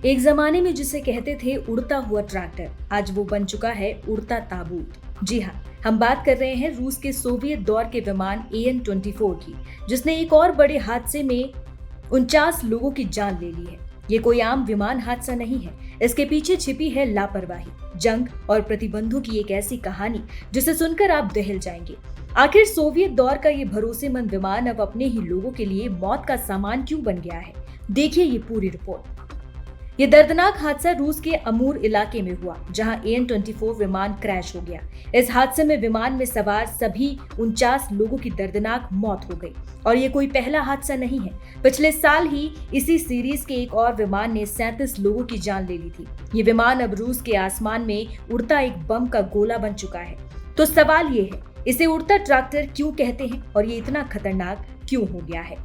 एक जमाने में जिसे कहते थे उड़ता हुआ ट्रैक्टर, आज वो बन चुका है उड़ता ताबूत। जी हाँ, हम बात कर रहे हैं रूस के सोवियत दौर के विमान AN-24 की, जिसने एक और बड़े हादसे में 49 लोगों की जान ले ली है। ये कोई आम विमान हादसा नहीं है, इसके पीछे छिपी है लापरवाही, जंग और प्रतिबंधों की एक ऐसी कहानी जिसे सुनकर आप दहल जाएंगे। आखिर सोवियत दौर का ये भरोसेमंद विमान अब अपने ही लोगों के लिए मौत का सामान क्यों बन गया है? देखिए ये पूरी रिपोर्ट। ये दर्दनाक हादसा रूस के अमूर इलाके में हुआ, जहां AN-24 विमान क्रैश हो गया। इस हादसे में विमान में सवार सभी 49 लोगों की दर्दनाक मौत हो गई। और ये कोई पहला हादसा नहीं है। पिछले साल ही इसी सीरीज के एक और विमान ने 37 लोगों की जान ले ली थी। ये विमान अब रूस के आसमान में उड़ता एक बम का गोला बन चुका है। तो सवाल ये है, इसे उड़ता ट्रैक्टर क्यों कहते हैं और ये इतना खतरनाक क्यों हो गया है?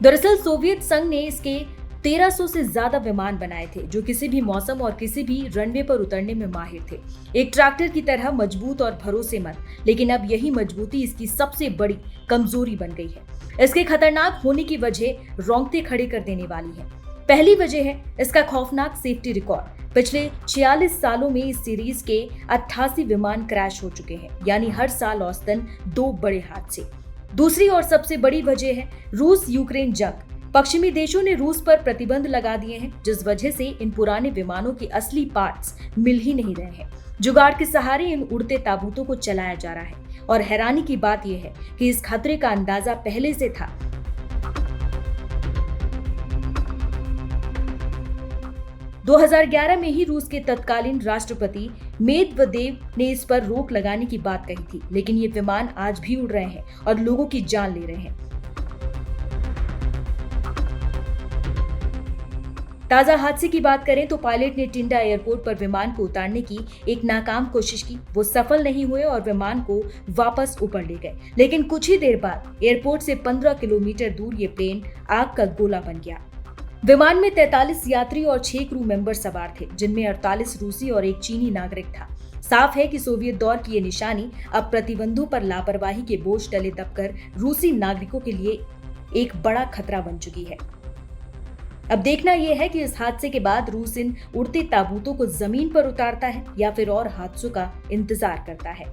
दरअसल सोवियत संघ ने इसके 1300 से ज्यादा विमान बनाए थे, जो किसी भी मौसम और किसी भी रनवे पर उतरने में माहिर थे। एक ट्रैक्टर की तरह मजबूत और भरोसेमंद, लेकिन अब यही मजबूती इसकी सबसे बड़ी कमजोरी बन गई है। इसके खतरनाक होने की वजह रोंगटे खड़े कर देने वाली है। पहली वजह है इसका खौफनाक सेफ्टी रिकॉर्ड। पिछले 46 सालों में इस सीरीज के 88 विमान क्रैश हो चुके हैं, यानी हर साल औसतन 2 बड़े हादसे। दूसरी और सबसे बड़ी वजह है रूस यूक्रेन जंग। पश्चिमी देशों ने रूस पर प्रतिबंध लगा दिए हैं, जिस वजह से इन पुराने विमानों के असली पार्ट्स मिल ही नहीं रहे हैं। जुगाड़ के सहारे इन उड़ते ताबूतों को चलाया जा रहा है। और हैरानी की बात यह है कि इस खतरे का अंदाजा पहले से था। 2011 में ही रूस के तत्कालीन राष्ट्रपति मेदवेदेव ने इस पर रोक लगाने की बात कही थी, लेकिन ये विमान आज भी उड़ रहे हैं और लोगों की जान ले रहे हैं। ताजा हादसे की बात करें तो पायलट ने टिंडा एयरपोर्ट पर विमान को उतारने की एक नाकाम कोशिश की। वो सफल नहीं हुए और विमान को वापस ऊपर ले गए। लेकिन कुछ ही देर बाद एयरपोर्ट से 15 किलोमीटर दूर ये प्लेन आग का गोला बन गया। विमान में 43 यात्री और 6 क्रू मेंबर सवार थे, जिनमें 48 रूसी और एक चीनी नागरिक था। साफ है कि सोवियत दौर की ये निशानी अब प्रतिबंधों पर लापरवाही के बोझ तले दबकर रूसी नागरिकों के लिए एक बड़ा खतरा बन चुकी है। अब देखना यह है कि इस हादसे के बाद रूस इन उड़ते ताबूतों को जमीन पर उतारता है या फिर और हादसों का इंतजार करता है।